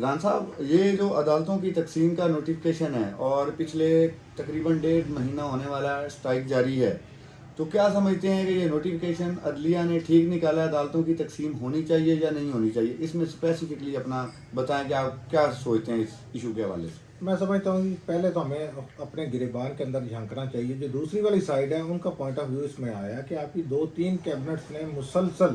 ران صاحب، یہ جو عدالتوں کی تقسیم کا نوٹیفکیشن ہے اور پچھلے تقریباً 1.5 مہینہ ہونے والا اسٹرائک جاری ہے، تو کیا سمجھتے ہیں کہ یہ نوٹیفکیشن عدلیہ نے ٹھیک نکالا ہے؟ عدالتوں کی تقسیم ہونی چاہیے یا نہیں ہونی چاہیے؟ اس میں اسپیسیفکلی اپنا بتائیں کہ آپ کیا سوچتے ہیں اس ایشو کے حوالے سے۔ میں سمجھتا ہوں کہ پہلے تو ہمیں اپنے گریبان کے اندر جھانکنا چاہیے. جو دوسری والی سائڈ ہے ان کا پوائنٹ آف ویو اس میں آیا کہ آپ کی 2-3 کیبنٹس نے مسلسل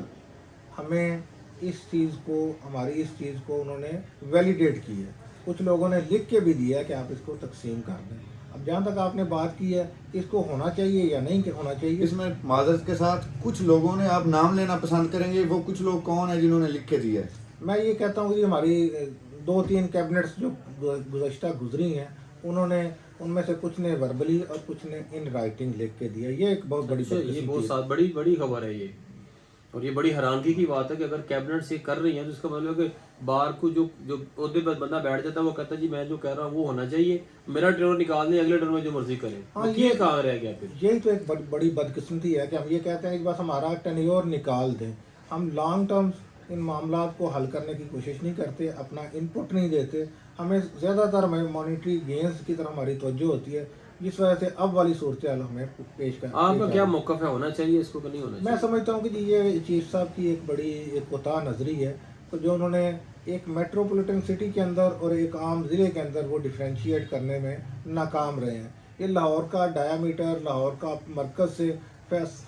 ہمیں اس چیز کو، ہماری اس چیز کو انہوں نے ویلیڈیٹ کی ہے. کچھ لوگوں نے لکھ کے بھی دیا کہ آپ اس کو تقسیم کر دیں. اب جہاں تک آپ نے بات کی ہے کہ اس کو ہونا چاہیے یا نہیں ہونا چاہیے، اس میں معذرت کے ساتھ کچھ لوگوں نے، آپ نام لینا پسند کریں گے، وہ کچھ لوگ کون ہیں جنہوں نے لکھ کے دیا ہے؟ میں یہ کہتا ہوں کہ ہماری 2-3 کیبنٹس جو گزشتہ گزری ہیں، انہوں نے ان میں سے کچھ نے وربلی اور کچھ نے ان رائٹنگ لکھ کے دیا. یہ ایک بہت بڑی یہ بہت بڑی خبر ہے یہ، اور یہ بڑی حیرانگی کی بات ہے کہ اگر کیبنٹ یہ کر رہی ہیں تو اس کا مطلب ہے کہ بار کو جو عہدے پر بندہ بیٹھ جاتا ہے وہ کہتا ہے جی میں جو کہہ رہا ہوں وہ ہونا چاہیے، میرا ٹرن نکال دیں، اگلے ٹرن میں جو مرضی کریں. یہ کہاں رہ گیا پھر؟ یہی تو ایک بڑی بدقسمتی ہے کہ ہم یہ کہتے ہیں کہ بس ہمارا ٹینیور نکال دیں. ہم لانگ ٹرمز ان معاملات کو حل کرنے کی کوشش نہیں کرتے، اپنا ان پٹ نہیں دیتے. ہمیں زیادہ تر مانیٹری گینز کی طرف ہماری توجہ ہوتی ہے، جس وجہ سے اب والی صورتحال ہمیں پیش آپ کا کیا موقف ہے؟ ہونا چاہیے اس کو کہ نہیں ہونا چاہیے؟ میں سمجھتا ہوں کہ جی یہ چیف صاحب کی ایک بڑی کوتاہ نظری ہے. تو جو انہوں نے ایک میٹروپولیٹن سٹی کے اندر اور ایک عام ضلع کے اندر وہ ڈیفرینشیٹ کرنے میں ناکام رہے ہیں. یہ لاہور کا ڈایا میٹر، لاہور کا مرکز سے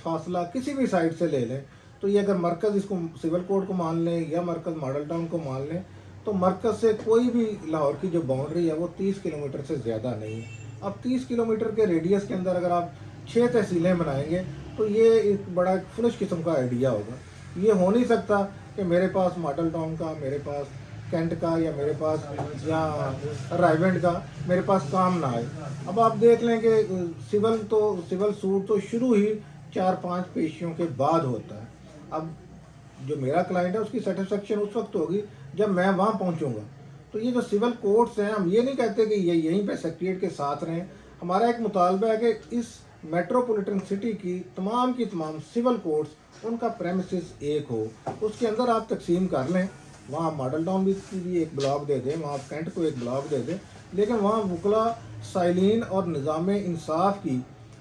فاصلہ کسی بھی سائڈ سے لے لیں تو یہ اگر مرکز اس کو سول کوڈ کو مان لیں یا مرکز ماڈل ٹاؤن کو مان لیں تو مرکز سے کوئی بھی لاہور کی جو باؤنڈری ہے وہ 30 کلومیٹر سے زیادہ نہیں ہے. اب 30 کلومیٹر کے ریڈیس کے اندر اگر آپ 6 تحصیلیں بنائیں گے تو یہ ایک بڑا فلش قسم کا آئیڈیا ہوگا. یہ ہو نہیں سکتا کہ میرے پاس ماڈل ٹاؤن کا، میرے پاس کینٹ کا یا میرے پاس یا رائیونڈ کا میرے پاس کام نہ آئے. اب آپ دیکھ لیں کہ سول سوٹ تو شروع ہی 4-5 پیشیوں کے بعد ہوتا ہے. اب جو میرا کلائنٹ ہے اس کی سیٹسفیکشن اس وقت ہوگی جب میں وہاں پہنچوں گا. تو یہ جو سول کورٹس ہیں، ہم یہ نہیں کہتے کہ یہ یہیں پہ سیکریٹریٹ کے ساتھ رہیں. ہمارا ایک مطالبہ ہے کہ اس میٹروپولیٹن سٹی کی تمام سول کورٹس ان کا پریمیسز ایک ہو، اس کے اندر آپ تقسیم کر لیں. وہاں ماڈل ٹاؤن بھی ایک بلاک دے دیں، وہاں کینٹ کو ایک بلاک دے دیں، لیکن وہاں وکلا سائلین اور نظام انصاف کی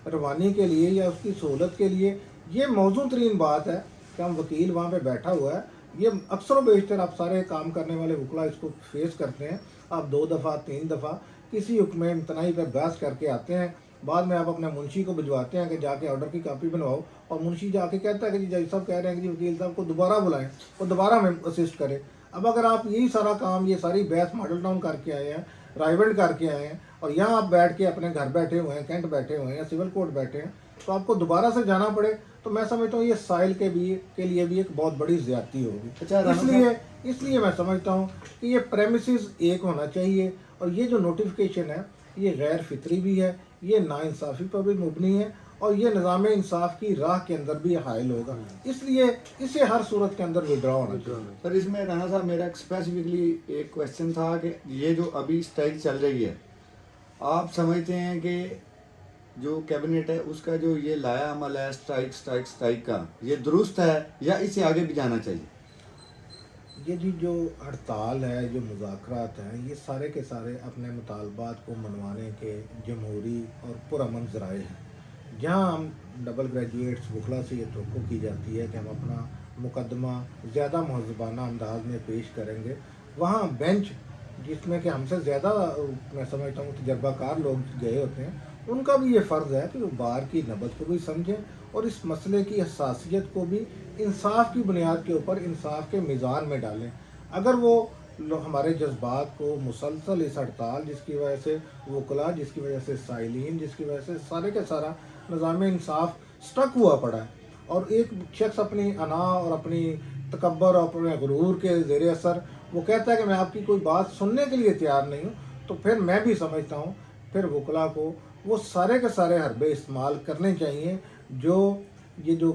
روانی کے لیے یا اس کی سہولت کے لیے یہ موزوں ترین بات ہے کہ ہم وکیل وہاں پہ بیٹھا ہوا ہے. یہ اکثر و بیشتر آپ سارے کام کرنے والے وکلا اس کو فیس کرتے ہیں. آپ 2 دفعہ 3 دفعہ کسی حکم امتناعی پہ بحث کر کے آتے ہیں، بعد میں آپ اپنے منشی کو بھجواتے ہیں کہ جا کے آرڈر کی کاپی بنواؤ، اور منشی جا کے کہتا ہے کہ جی جج صاحب کہہ رہے ہیں کہ جی وکیل صاحب کو دوبارہ بلائیں، وہ دوبارہ ہمیں اسسٹ کرے. اب اگر آپ یہی سارا کام، یہ ساری بحث ماڈل ٹاؤن کر کے آئے ہیں، رائیونڈ کر کے آئے ہیں، اور یہاں آپ بیٹھ کے اپنے گھر بیٹھے ہوئے ہیں، کینٹ بیٹھے ہوئے ہیں یا سول کورٹ بیٹھے ہیں، تو آپ کو دوبارہ سے جانا پڑے، تو میں سمجھتا ہوں یہ سائل کے لیے بھی ایک بہت بڑی زیادتی ہوگی. اس لیے میں سمجھتا ہوں کہ یہ پریمیسز ایک ہونا چاہیے. اور یہ جو نوٹیفیکیشن ہے یہ غیر فطری بھی ہے، یہ ناانصافی پر بھی مبنی ہے، اور یہ نظام انصاف کی راہ کے اندر بھی حائل ہوگا. اس لیے اسے ہر صورت کے اندر وڈرا ہونا چاہیے. سر، اس میں رانا صاحب میرا اسپیسیفکلی ایک کویشچن تھا کہ یہ جو ابھی اسٹرائک چل رہی ہے، آپ سمجھتے ہیں کہ جو کیبنٹ ہے اس کا جو یہ لایا عمل ہے اسٹرائک کا، یہ درست ہے یا اسے آگے بھی جانا چاہیے؟ یہ جی جو ہڑتال ہے، جو مذاکرات ہیں، یہ سارے کے سارے اپنے مطالبات کو منوانے کے جمہوری اور پرامن ذرائع ہیں. جہاں ہم ڈبل گریجویٹس وکلا سے یہ توقع کی جاتی ہے کہ ہم اپنا مقدمہ زیادہ مہذبانہ انداز میں پیش کریں گے، وہاں بینچ جس میں کہ ہم سے زیادہ میں سمجھتا ہوں تجربہ کار لوگ گئے ہوتے ہیں، ان کا بھی یہ فرض ہے کہ وہ بار کی نبض کو بھی سمجھیں اور اس مسئلے کی حساسیت کو بھی انصاف کی بنیاد کے اوپر انصاف کے میزان میں ڈالیں. اگر وہ ہمارے جذبات کو مسلسل اس ہڑتال جس کی وجہ سے وکلا، جس کی وجہ سے سائلین، جس کی وجہ سے سارے کا سارا نظام انصاف سٹک ہوا پڑا ہے، اور ایک شخص اپنی انا اور اپنی تکبر اور اپنے غرور کے زیر اثر وہ کہتا ہے کہ میں آپ کی کوئی بات سننے کے لیے تیار نہیں ہوں، تو پھر میں بھی سمجھتا ہوں پھر وکلا کو وہ سارے کے سارے حربے استعمال کرنے چاہیے جو یہ جو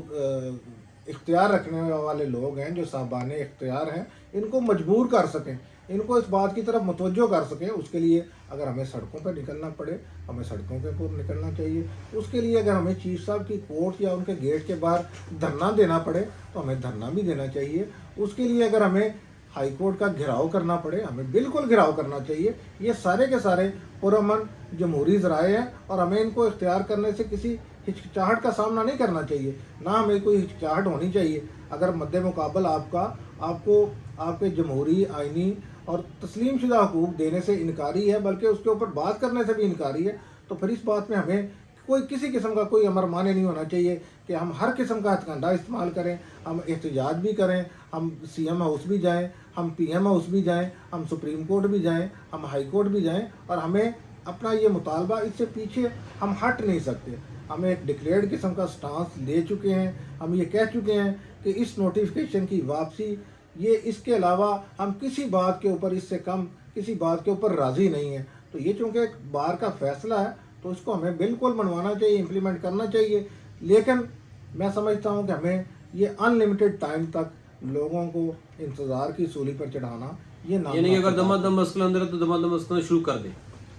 اختیار رکھنے والے لوگ ہیں، جو صاحبان اختیار ہیں، ان کو مجبور کر سکیں، ان کو اس بات کی طرف متوجہ کر سکیں. اس کے لیے اگر ہمیں سڑکوں پہ نکلنا پڑے ہمیں سڑکوں کے اوپر نکلنا چاہیے. اس کے لیے اگر ہمیں چیف صاحب کی کورٹ یا ان کے گیٹ کے باہر دھرنا دینا پڑے تو ہمیں دھرنا بھی دینا چاہیے. اس کے لیے اگر ہمیں हाई कोर्ट का घेराव करना पड़े, हमें बिल्कुल घेराव करना चाहिए। ये सारे के सारे पुरअमन जमहूरी ज़राए हैं और हमें इनको इख्तियार करने से किसी हिचकिचाहट का सामना नहीं करना चाहिए, ना हमें कोई हिचकिचाहट होनी चाहिए। अगर मद्दे मुकाबल आपको आपके जमहूरी आइनी और तस्लीम शुदा हकूक़ देने से इनकारी है, बल्कि उसके ऊपर बात करने से भी इनकारी है, तो फिर इस बात में हमें कोई किसी किस्म का कोई अमर माने नहीं होना चाहिए कि हम हर किस्म का हथकंडा इस्तेमाल करें, हम एहतजाज भी करें, हम CM हाउस भी जाएं, हम PM हाउस भी जाएं, हम सुप्रीम कोर्ट भी जाएं, हम हाई कोर्ट भी जाएं, और हमें अपना ये मुतालबा, इससे पीछे हम हट नहीं सकते। हमें एक डिक्लेयर्ड किस्म का स्टांस ले चुके हैं, हम ये कह चुके हैं कि इस नोटिफिकेशन की वापसी, ये इसके अलावा हम किसी बात के ऊपर, इससे कम किसी बात के ऊपर राज़ी नहीं है। तो ये चूँकि बार का फैसला है, तो इसको हमें बिल्कुल मनवाना चाहिए, इम्प्लीमेंट करना चाहिए। लेकिन मैं समझता हूँ कि हमें ये अनलिमिटेड टाइम तक लोगों को इंतज़ार की सूली पर चढ़ाना, ये ना, यानी कि अगर दमादम मसला अंदर है तो दमादम मसला शुरू कर दे।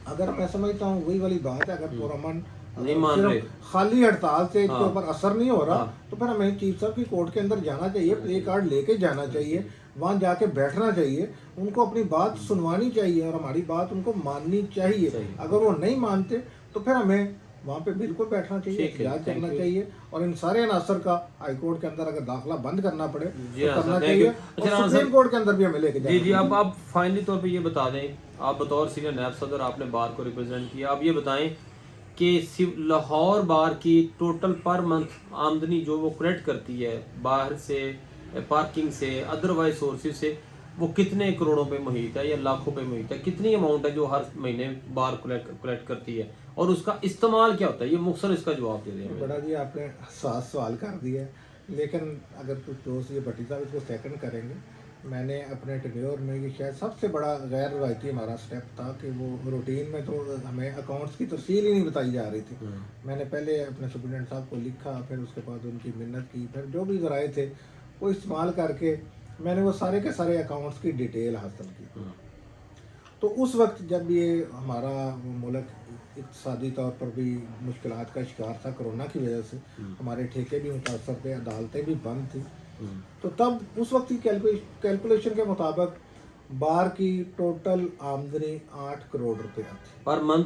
अगर मैं समझता हूँ वही वाली बात है, अगर पुरअमन नहीं मान रहे, खाली हड़ताल से इसके हाँ, ऊपर असर नहीं हो रहा, हाँ, तो फिर हमें चीफ साहब की कोर्ट के अंदर जाना चाहिए, प्ले कार्ड लेके जाना चाहिए, वहाँ जाके बैठना चाहिए, उनको अपनी बात सुनवानी चाहिए और हमारी बात उनको माननी चाहिए। अगर वो नहीं मानते तो फिर हमें वहाँ पे बिल्कुल बैठना चाहिए, एहतजाज करना चाहिए, और इन सारे अनासर का हाई कोर्ट के अंदर अगर दाखिला बंद करना पड़े तो करना चाहिए, और सुप्रीम कोर्ट के अंदर भी हमें लेके जाना। जी अब आप फाइनली तौर पे ये बता दें, आप बतौर सीनियर नायब सदर आपने बार को रिप्रेजेंट किया, आप ये बताएं कि लाहौर बार की टोटल पर मंथ आमदनी जो वो कलेक्ट करती है बाहर से, पार्किंग से, अदरवाइज सोर्सेज से, वो कितने करोड़ों पे मुहित है या लाखों पे मुहित है, कितनी अमाउंट है जो हर महीने बार कलेक्ट करती है, और उसका इस्तेमाल क्या होता है? ये मुख्तसर इसका जवाब दे दें। बड़ा जी आपने हसास सवाल कर दिया है, लेकिन अगर कुछ दोस्त ये भट्टी साहब इसको सेकंड करेंगे, मैंने अपने टेन्योर में ये शायद सबसे बड़ा गैर रवायती हमारा स्टेप था कि वो रूटीन में तो हमें अकाउंट्स की तफसील ही नहीं बताई जा रही थी। मैंने पहले अपने सुप्रिटेंडेंट साहब को लिखा, फिर उसके बाद उनकी मिन्नत की, फिर जो भी ज़राए थे वो इस्तेमाल करके मैंने वो सारे के सारे अकाउंट्स की डिटेल हासिल की। तो उस वक्त जब ये हमारा मुल्क इक़्तिसादी तौर पर भी मुश्किलात का शिकार था कोरोना की वजह से, हमारे ठेके भी मुतासर थे, अदालतें भी बंद थी, तो तब उस वक्त की कैलकुलेशन के मुताबिक बार की टोटल आमदनी 8 करोड़ रुपया थी per month,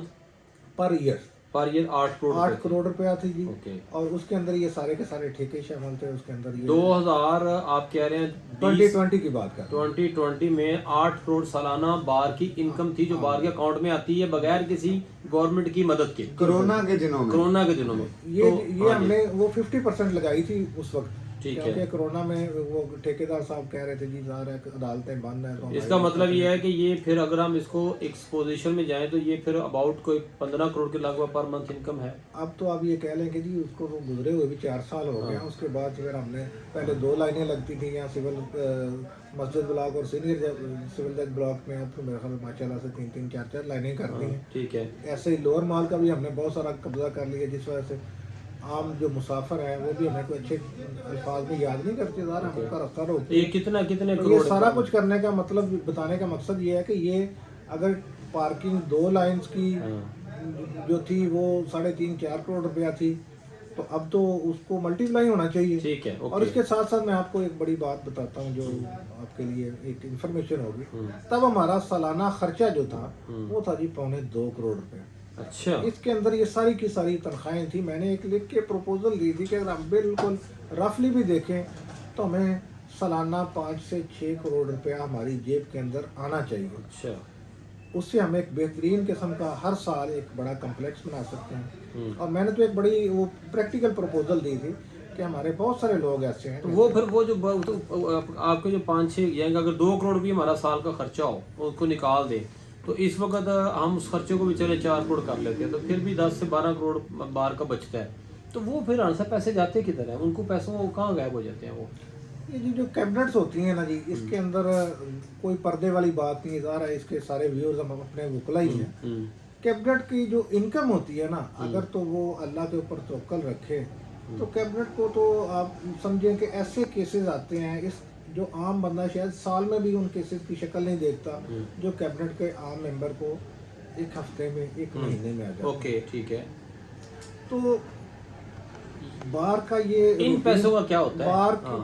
per year 8 crore रुपया थी जी। ओके। और उसके अंदर ये सारे के सारे ठेके शामिल थे, उसके अंदर ये 2000 आप कह रहे हैं 2020 की बात कर 2020 में 8 करोड़ सालाना बार की इनकम थी जो बार के अकाउंट में आती है बगैर किसी गवर्नमेंट की मदद के, कोरोना के दिनों में ये हमने वो 50% लगाई थी उस वक्त, ठीक क्योंकि है। कोरोना में वो ठेकेदार साहब कह रहे थे जी ज़ाहिर है अदालतें बंद हैं, तो इसका मतलब ये है कि ये फिर अगर हम इसको एक्सपोजिशन में जाएं तो ये फिर अबाउट कोई 15 करोड़ के लगभग पर मंथ इनकम है। अब तो आप ये कह लें कि जी उसको तो गुजरे हुए भी 4 साल हो गए हैं। उसके बाद फिर हमने पहले 2 लाइनें लगती थी यहाँ सिविल मस्जिद ब्लॉक और सीनियर सिविल जज ब्लॉक में, अब तो मेरे ख्याल में माशाल्लाह से 3-3 4-4 लाइनें कर दी हैं। ठीक है। ऐसे ही लोअर माल का भी हमने बहुत सारा कब्जा कर लिया, जिस वजह से आम जो मुसाफिर हैं वो भी हमें कोई अच्छे अल्फाज में याद नहीं करते, ज़रा हमका रास्ता रोकते। ये कितने तो करोड़ ये सारा कुछ करने का मतलब, बताने का मकसद ये है कि ये अगर पार्किंग 2 लाइन्स की जो थी वो 3.5-4 करोड़ रुपया थी, तो अब तो उसको मल्टीप्लाई होना चाहिए। ठीक है। और इसके साथ साथ मैं आपको एक बड़ी बात बताता हूँ जो आपके लिए एक इन्फॉर्मेशन होगी। तब हमारा सालाना खर्चा जो था वो था जी 2.25 करोड़ रुपये। अच्छा। इसके अंदर ये सारी की सारी तनख्वाहें थी। मैंने एक लिख के प्रपोजल दी थी कि अगर हम बिल्कुल रफली भी देखें तो हमें सालाना 5 से 6 करोड़ रुपया हमारी जेब के अंदर आना चाहिए। अच्छा। उससे हम एक बेहतरीन किस्म का हर साल एक बड़ा कम्प्लेक्स बना सकते हैं। और मैंने तो एक बड़ी वो प्रैक्टिकल प्रपोजल दी थी कि हमारे बहुत सारे लोग ऐसे हैं, तो वो फिर वो जो आपके जो 5-6 यानी अगर 2 करोड़ भी हमारा साल का खर्चा हो उसको निकाल दें तो इस वक्त हम उस खर्चे को भी चले 4 करोड़ कर लेते हैं, तो फिर भी 10 से 12 करोड़ बार का बचता है। तो वो फिर आंसर पैसे जाते किधर हैं? उनको पैसों कहाँ गायब हो जाते हैं? वो ये जी जो कैबिनेट्स होती हैं ना जी, इसके अंदर कोई पर्दे वाली बात नहीं, ज़ाहिर है इसके सारे व्यूअर्स हम अपने वकला ही हैं। कैबिनेट की जो इनकम होती है ना, अगर तो वो अल्लाह के ऊपर तवक्कल रखे तो कैबिनेट को तो आप समझें कि ऐसे केसेस आते हैं इस जो आम बंदा शायद साल में भी उन केसेस की शक्ल नहीं देखता, जो कैबिनेट के आम मेंबर को 1 हफ्ते में 1 महीने में आ जाता है। ओके, ठीक है। तो बार का ये इन पैसों का क्या होता है?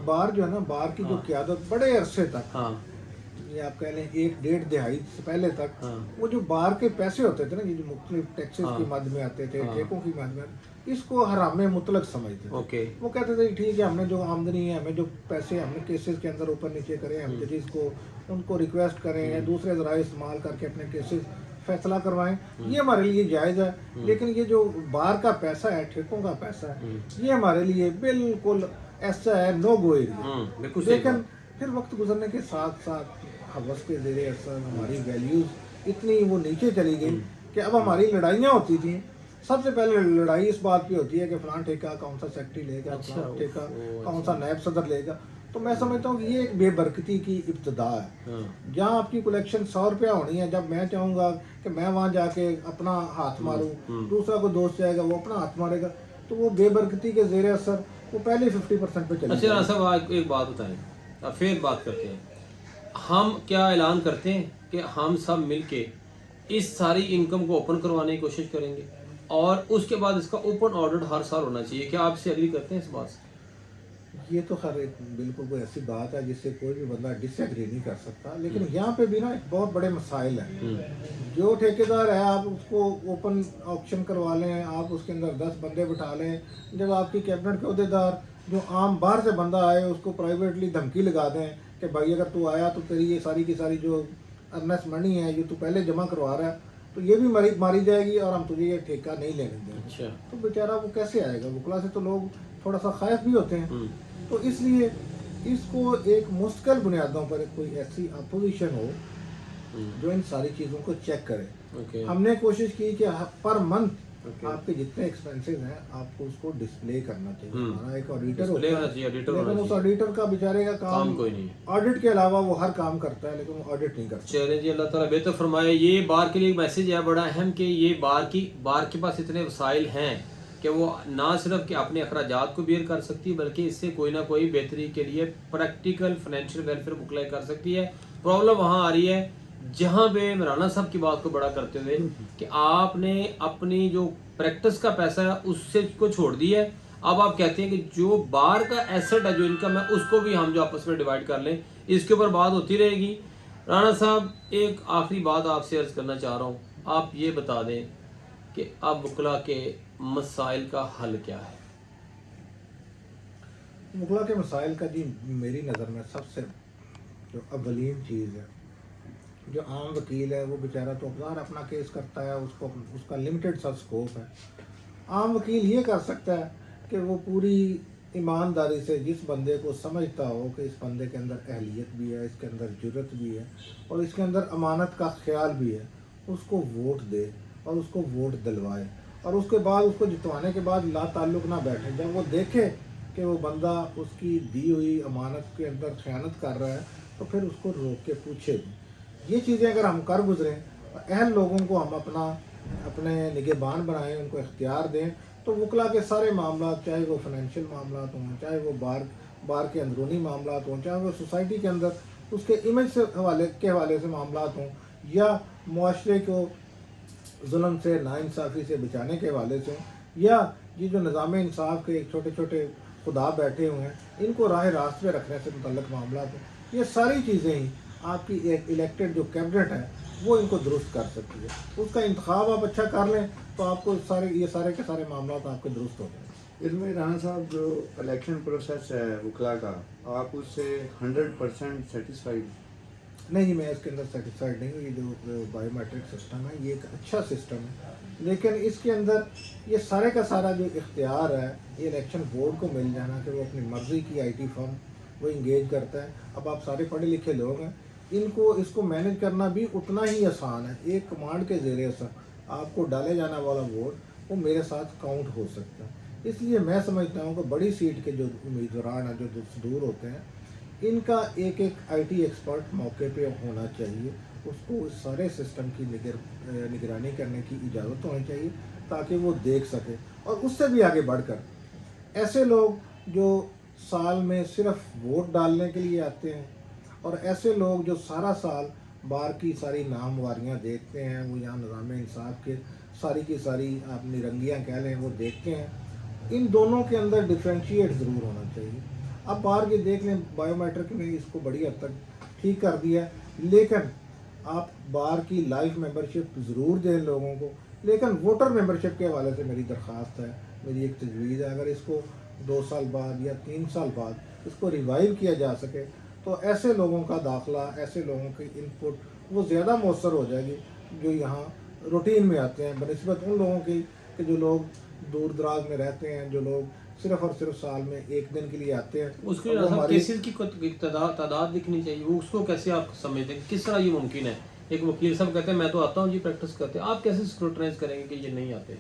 बार जो है ना, बार की जो क़यादत बड़े अरसे तक ये आप कह लें 1-1.5 दहाई से पहले तक, हाँ। वो जो बाहर के पैसे होते थे ना, ये जो मुख्तलिफ टैक्सेस हाँ। की मद में आते थे, हाँ। ठेकों की मद में, इसको हराम मुतलक समझते थे। ओके। वो कहते थे ठीक है, हमने जो आमदनी है, हमें जो पैसे हमने केसेस के अंदर ऊपर नीचे करें, हम जजेस को उनको रिक्वेस्ट करें या दूसरे ज़राए इस्तेमाल करके अपने केसेस फैसला करवाएं, ये हमारे लिए जायज़ है। लेकिन ये जो बाहर का पैसा है, ठेकों का पैसा है, ये हमारे लिए बिल्कुल ऐसा है नो गो एरिया। बिल्कुल सही लेकिन बात। फिर वक्त गुजरने के साथ साथ हवस के ज़ेरे असर हमारी वैल्यूज़ इतनी वो नीचे चली गई कि अब हमारी लड़ाइयाँ होती थी। सबसे पहले लड़ाई इस बात पे होती है कि फलां ठेका कौन सा सेक्रेटरी लेगा, अच्छा, फलां ठेका ओह, कौन सा नायब सदर लेगा। तो मैं समझता हूँ कि ये एक बेबरकती की इब्तदा है। हाँ। जहाँ आपकी कलेक्शन 100 रुपया होनी है, जब मैं चाहूँगा कि मैं वहाँ जाके अपना हाथ मारूँ, दूसरा कोई दोस्त जाएगा वो अपना हाथ मारेगा, तो वो बेबरकती के ज़ेरे असर वो पहले 50% पे चले अच्छा जाएगा। राना साहब, एक बात बताएं, अब फिर बात करते हैं। हम क्या ऐलान करते हैं कि हम सब मिलके इस सारी इनकम को ओपन करवाने की कोशिश करेंगे और उसके बाद इसका ओपन ऑडिट हर साल होना चाहिए। क्या आप इससे एग्री करते हैं इस बात से? ये तो खैर एक बिल्कुल कोई ऐसी बात है जिससे कोई भी बंदा डिसएग्री नहीं कर सकता, लेकिन यहाँ पे भी ना एक बहुत बड़े मसाइल हैं। जो ठेकेदार है, आप उसको ओपन ऑक्शन करवा लें, आप उसके अंदर 10 बंदे बिठा लें, जब आपकी कैबिनेट के अहदेदार जो आम बाहर से बंदा आए उसको प्राइवेटली धमकी लगा दें कि भाई अगर तू आया तो तेरी ये सारी की सारी जो अर्नेस्ट मनी है ये तू पहले जमा करवा रहा है, तो ये भी मारी जाएगी और हम तुझे ये ठेका नहीं लेने देंगे। अच्छा। तो बेचारा वो कैसे आएगा? वकला से तो लोग थोड़ा सा खौफ भी होते हैं। तो इसलिए इसको एक मुस्तकिल बुनियादों पर कोई ऐसी अपोजिशन हो जो इन सारी चीज़ों को चेक करे। ओके। हमने कोशिश की कि पर मंथ ओके। आपके जितने एक्सपेंसेस हैं आपको उसको डिस्प्ले करना चाहिए। हमारा एक ऑडिटर Display होता होना है, चाहिए, auditor होना लेकिन उस चाहिए। ऑडिटर का बेचारे का काम काम कोई नहीं है। ऑडिट के अलावा वो हर काम करता है, लेकिन वो ऑडिट नहीं करता। चलिए जी, अल्लाह ताला बेहतर फरमाए। ये बार के लिए एक मैसेज है बड़ा अहम कि ये बार के पास इतने वसाइल हैं कि वो ना सिर्फ कि अपने अखराजात को बेयर कर सकती है, बल्कि इससे कोई ना कोई बेहतरी के लिए प्रैक्टिकल फाइनेंशियल वेलफेयर बुकलाई कर सकती है। प्रॉब्लम वहाँ आ रही है जहाँ पे राना साहब की बात को बड़ा करते हुए कि आपने अपनी जो प्रैक्टिस का पैसा है उससे को छोड़ दिया है। अब आप कहते हैं कि जो बाहर का एसेट है, जो इनकम है, उसको भी हम जो आपस में डिवाइड कर लें। इसके ऊपर बात होती रहेगी। राना साहब, एक आखिरी बात आपसे अर्ज करना चाह रहा हूँ, आप ये बता दें कि अब वकला के मसाइल का हल क्या है? वकला के मसाइल का जी मेरी नज़र में सबसे जो अवलीन चीज़ है, जो आम वकील है वो बेचारा तो बाहर अपना केस करता है, उसको उसका लिमिटेड सा स्कोप है। आम वकील ये कर सकता है कि वो पूरी ईमानदारी से जिस बंदे को समझता हो कि इस बंदे के अंदर अहलियत भी है, इसके अंदर जुर्रत भी है और इसके अंदर अमानत का ख्याल भी है, उसको वोट दे और उसको वोट दिलवाए और उसके बाद उसको जितवाने के बाद ला ताल्लुक़ ना बैठे। जब वो देखे कि वो बंदा उसकी दी हुई अमानत के अंदर खयानत कर रहा है तो फिर उसको रोक के पूछे भी। ये चीज़ें अगर हम कर गुजरें, अहल लोगों को हम अपने निगहबान बनाएं, उनको इख्तियार दें, तो वकला के सारे मामला, चाहे वो फाइनेंशियल मामला हों, चाहे वो बार के अंदरूनी मामला हों, चाहे वो सोसाइटी के अंदर उसके इमेज से हवाले से मामला हों, या मुआशरे को जुल्म से नाइंसाफ़ी से बचाने के हवाले से, या ये जो निज़ाम इंसाफ के छोटे छोटे खुदा बैठे हुए हैं इनको राह रास्त पे रखने से मुतल्लिक़ मामला हों, ये सारी चीज़ें ही आपकी एक इलेक्टेड जो कैबिनेट है वो इनको दुरुस्त कर सकती है। उसका इंतखाब आप अच्छा कर लें तो आपको ये सारे के सारे मामला आपके दुरुस्त हो जाएंगे। इसमें राना साहब जो इलेक्शन प्रोसेस है वकला का, आप उससे 100% सेटिस्फाइड? नहीं, मैं इसके अंदर सेटिस्फाइड नहीं हूँ। ये जो बायोमेट्रिक सिस्टम है ये एक अच्छा सिस्टम है, लेकिन इसके अंदर ये सारे का सारा जो इख्तियार है ये इलेक्शन बोर्ड को मिल जाना कि वो अपनी मर्ज़ी की IT फर्म वो इंगेज करता है। अब आप सारे पढ़े लिखे लोग हैं, इनको इसको मैनेज करना भी उतना ही आसान है। एक कमांड के ज़रिए से आपको डाले जाने वाला वोट वो मेरे साथ काउंट हो सकता है। इसलिए मैं समझता हूँ कि बड़ी सीट के जो उम्मीदवार हैं, जो दूर होते हैं, इनका एक IT एक्सपर्ट मौके पे होना चाहिए। उसको इस सारे सिस्टम की निगरानी करने की इजाज़त होनी चाहिए ताकि वो देख सके। और उससे भी आगे बढ़कर ऐसे लोग जो साल में सिर्फ वोट डालने के लिए आते हैं और ऐसे लोग जो सारा साल बार की सारी नामवारियाँ देखते हैं, वो यहाँ निज़ाम इंसाफ के सारी की सारी आप निरंगियाँ कह लें वो देखते हैं, इन दोनों के अंदर डिफ्रेंशिएट ज़रूर होना चाहिए। अब बाहर के देख लें, बायोमेट्रिक ने इसको बड़ी हद तक ठीक कर दिया, लेकिन आप बार की लाइफ मेंबरशिप ज़रूर दें लोगों को, लेकिन वोटर मेंबरशिप के हवाले से मेरी दरख्वास्त है, मेरी एक तजवीज़ है, अगर इसको 2 साल बाद या 3 साल बाद इसको रिवाइव किया जा सके तो ऐसे लोगों का दाखिला, ऐसे लोगों की इनपुट वो ज़्यादा मौसर हो जाएगी जो यहाँ रूटीन में आते हैं, बनिस्बत उन लोगों की कि जो लोग दूर दराज में रहते हैं, जो लोग सिर्फ और सिर्फ साल में 1 दिन के लिए आते हैं। उसके वो लिए हमारी केसेस की तादाद दिखनी चाहिए, वो उसको कैसे आप समझते हैं, किस तरह ये मुमकिन है? एक वकील साहब कहते हैं मैं तो आता हूँ जी, प्रैक्टिस करते हैं, आप कैसे स्क्रूटनाइज करेंगे कि ये नहीं आते?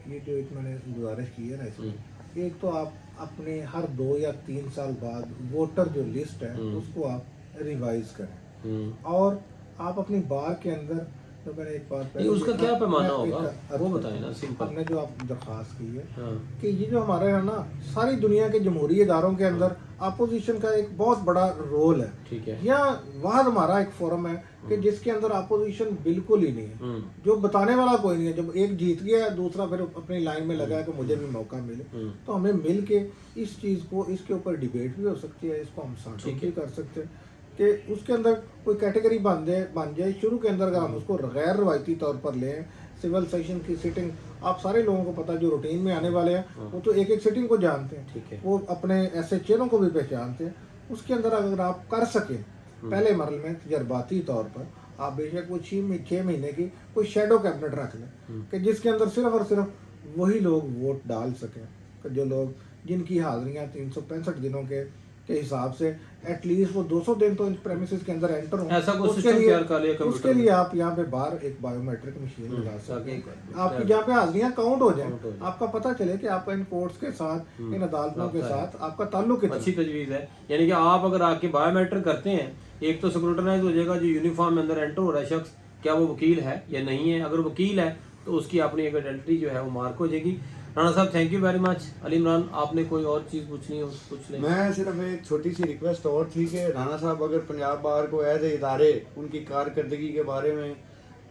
ये जो एक मैंने गुजारिश की है ना इसमें, एक तो आप अपने हर 2 या 3 साल बाद वोटर जो लिस्ट है उसको आप रिवाइज करें, और आप अपनी बार के अंदर तो मैंने एक बात ये उसका क्या पैमाना होगा वो आपको बताएं ना, सिंपल। हमने जो आप दरख्वास्त की है हाँ, कि ये जो हमारे है ना सारी दुनिया के जमहूरी इदारों के अंदर अपोजिशन का एक बहुत बड़ा रोल है। ठीक है। यहाँ वहाँ हमारा एक फोरम है कि जिसके अंदर अपोजिशन बिल्कुल ही नहीं है, जो बताने वाला कोई नहीं है। जब एक जीत गया दूसरा फिर अपनी लाइन में लगा है कि मुझे भी मौका मिले, तो हमें मिल के इस चीज़ को, इसके ऊपर डिबेट भी हो सकती है, इसको हम साथ भी कर सकते हैं कि उसके अंदर कोई कैटेगरी बन जाए शुरू के अंदर। अगर हम उसको गैर रवायती तौर पर लें, सिविल सेशन की सिटिंग, आप सारे लोगों को पता है जो रूटीन में आने वाले हैं वो तो एक एक सिटिंग को जानते हैं, ठीक है। वो अपने ऐसे चेहरों को भी पहचानते हैं। उसके अंदर अगर आप कर सकें पहले मरल में तजर्बाती तौर पर, आप बेशक वो 6 महीने की कोई शेडो कैबिनेट रख लें कि जिसके अंदर सिर्फ और सिर्फ वही लोग वोट डाल सकें, कि जो लोग जिनकी हाजिरियाँ 365 दिनों के हिसाब से एटलीस्ट वो 200 दिन तो इन प्रेमिसेस के अंदर एंटर हो। ऐसा कुछ सिस्टम तैयार कर लिया कंप्यूटर उसके लिए आप यहाँ पे बाहर एक बायोमेट्रिक मशीन लगा सकते हैं, आपकी जहाँ पे हाजिरियाँ काउंट हो जाए, आपका पता चले कि आपका इन कोर्ट्स के साथ, इन अदालतों के साथ आपका ताल्लुक कितना। अच्छी तजवीज़ है, यानी कि आप अगर आके बायोमेट्रिक करते हैं, एक तो स्क्रूटनाइज हो जाएगा जो यूनिफॉर्म में अंदर एंटर हो रहा है शख्स, क्या वो वकील है या नहीं है। अगर वकील है तो उसकी अपनी एक आइडेंटिटी जो है वो मार्क हो जाएगी। राणा साहब thank you very much. Ali Imran आपने कोई और चीज़ पूछनी हो पूछ लें। मैं सिर्फ एक छोटी सी रिक्वेस्ट और थी कि राणा साहब अगर पंजाब बार को एज ए इदारे उनकी कारकर्दगी के बारे में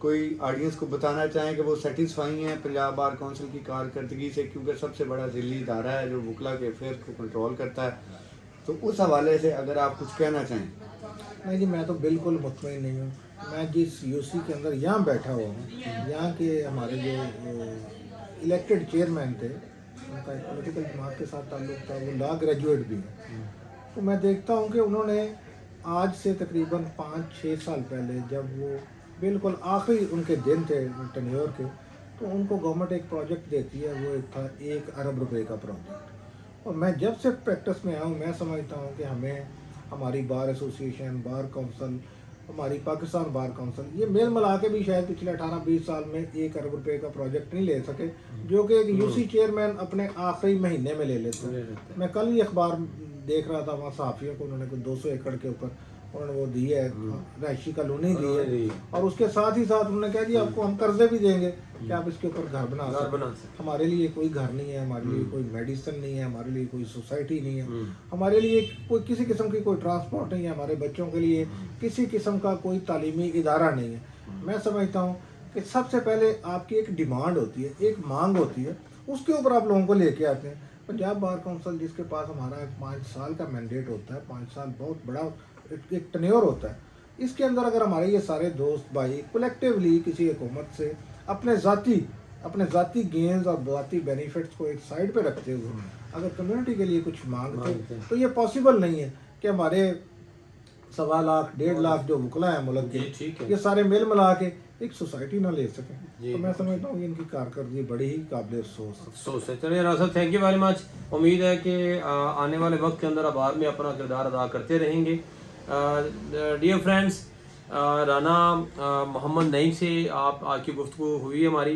कोई ऑडियंस को बताना चाहें कि वो सेटिस्फाई हैं पंजाब बार काउंसिल की कारकर्दगी से, क्योंकि सबसे बड़ा ज़िली इदारा है जो वकला के अफेयर्स को कंट्रोल करता है, तो उस हवाले से अगर आप कुछ कहना चाहें। नहीं जी, मैं तो बिल्कुल मुतमईन नहीं हूँ। मैं जिस यूसी के अंदर यहाँ बैठा हुआ हूँ, यहाँ के हमारे जो इलेक्टेड चेयरमैन थे, उनका एक पॉलिटिकल जमात के साथ ताल्लुक था, वो लॉ ग्रेजुएट भी हैं। तो मैं देखता हूँ कि उन्होंने आज से तकरीबन 5-6 साल पहले, जब वो बिल्कुल आखिरी उनके दिन थे टेन्योर के, तो उनको गवर्नमेंट एक प्रोजेक्ट देती है, वो एक था 1 अरब रुपए का प्रोजेक्ट। और मैं जब से प्रैक्टिस में आया हूँ, मैं समझता हूँ कि हमें हमारी बार एसोसिएशन, बार काउंसिल, हमारी पाकिस्तान बार काउंसिल, ये मेल मिला के भी शायद पिछले 18-20 साल में 1 अरब रुपए का प्रोजेक्ट नहीं ले सके, जो कि एक यूसी चेयरमैन अपने आखिरी महीने में ले लेते हैं। मैं कल ही अखबार देख रहा था, वहाँ सहाफ़ियों को उन्होंने कुछ 200 एकड़ के ऊपर उन्होंने वो दी है, रहायशी कॉलोनी दी है, और उसके साथ ही साथ उन्होंने कहा जी आपको हम कर्जे भी देंगे कि आप इसके ऊपर घर बना सकते। हमारे लिए कोई घर नहीं है, हमारे लिए कोई मेडिसिन नहीं है, हमारे लिए कोई सोसाइटी नहीं है, हमारे लिए कोई किसी किस्म की कोई ट्रांसपोर्ट नहीं है, हमारे बच्चों के लिए किसी किस्म का कोई तालीमी इदारा नहीं है। मैं समझता हूँ कि सबसे पहले आपकी एक डिमांड होती है, एक मांग होती है, उसके ऊपर आप लोगों को लेके आते हैं। पंजाब बार काउंसिल जिसके पास हमारा 5 साल का मैंडेट होता है, 5 साल बहुत बड़ा एक टेन्योर होता है, इसके अंदर अगर हमारे ये सारे दोस्त भाई कलेक्टिवली किसी हुकूमत से अपने ज़ाती गेन्स और ज़ाती बेनिफिट्स को एक साइड पे रखते हुए अगर कम्युनिटी के लिए कुछ मांगते तो ये पॉसिबल नहीं है कि हमारे 1.25 लाख 1.5 लाख जो वकला है मुल्क के, ये सारे मेल मिला के एक सोसाइटी ना ले सकें। तो मैं समझता हूँ इनकी कारकर्दगी बड़ी ही काबिल अफसोस है। चलिए राणा साहब थैंक यू वेरी मच। उम्मीद है कि आने वाले वक्त के अंदर आबाद में अपना किरदार अदा करते रहेंगे। डियर फ्रेंड्स, राना मोहम्मद नईम से आप आज की गुफ्तगू हुई हमारी।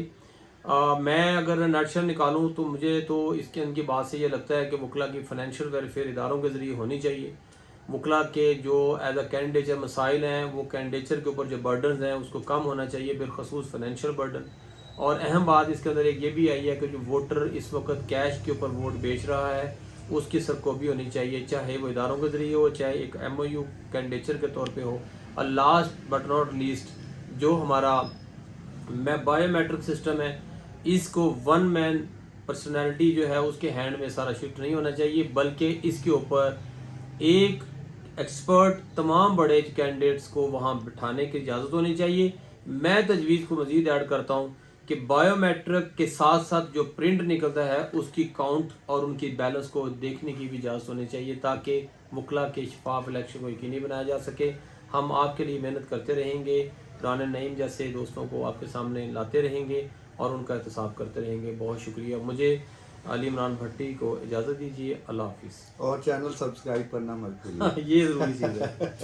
मैं अगर नटशल निकालूं तो मुझे तो इसके इनकी बात से ये लगता है कि वकला की फ़ाइनेंशियल वेलफेयर इदारों के ज़रिए होनी चाहिए। वकला के जो एज अ कैंडिडेचर मसाइल हैं, वो कैंडिडेचर के ऊपर जो बर्डन हैं उसको कम होना चाहिए, बिलखसूस फाइनेंशियल बर्डन। और अहम बात इसके अंदर एक ये भी आई है कि जो वोटर इस वक्त कैश के ऊपर वोट बेच रहा है उसकी सरकोबी होनी चाहिए, चाहे वो इदारों के ज़रिए हो, चाहे एक MOU कैंडिडेचर के तौर पे हो। और लास्ट बट नॉट लीस्ट, जो हमारा बायोमेट्रिक सिस्टम है, इसको 1 मैन पर्सनैलिटी जो है उसके हैंड में सारा शिफ्ट नहीं होना चाहिए, बल्कि इसके ऊपर एक ایکسپرٹ تمام بڑے کینڈیڈیٹس کو وہاں بٹھانے کی اجازت ہونی چاہیے. میں تجویز کو مزید ایڈ کرتا ہوں کہ بائیو میٹرک کے ساتھ ساتھ جو پرنٹ نکلتا ہے اس کی کاؤنٹ اور ان کی بیلنس کو دیکھنے کی بھی اجازت ہونی چاہیے تاکہ وکلا کے شفاف الیکشن کو یقینی بنایا جا سکے. ہم آپ کے لیے محنت کرتے رہیں گے, قرآن نعیم جیسے دوستوں کو آپ کے سامنے لاتے رہیں گے اور ان کا احتساب کرتے رہیں گے. بہت شکریہ. مجھے علی عمران بھٹی کو اجازت دیجیے. اللہ حافظ. اور چینل سبسکرائب کرنا مت بھولیے. یہ ضروری چیز ہے.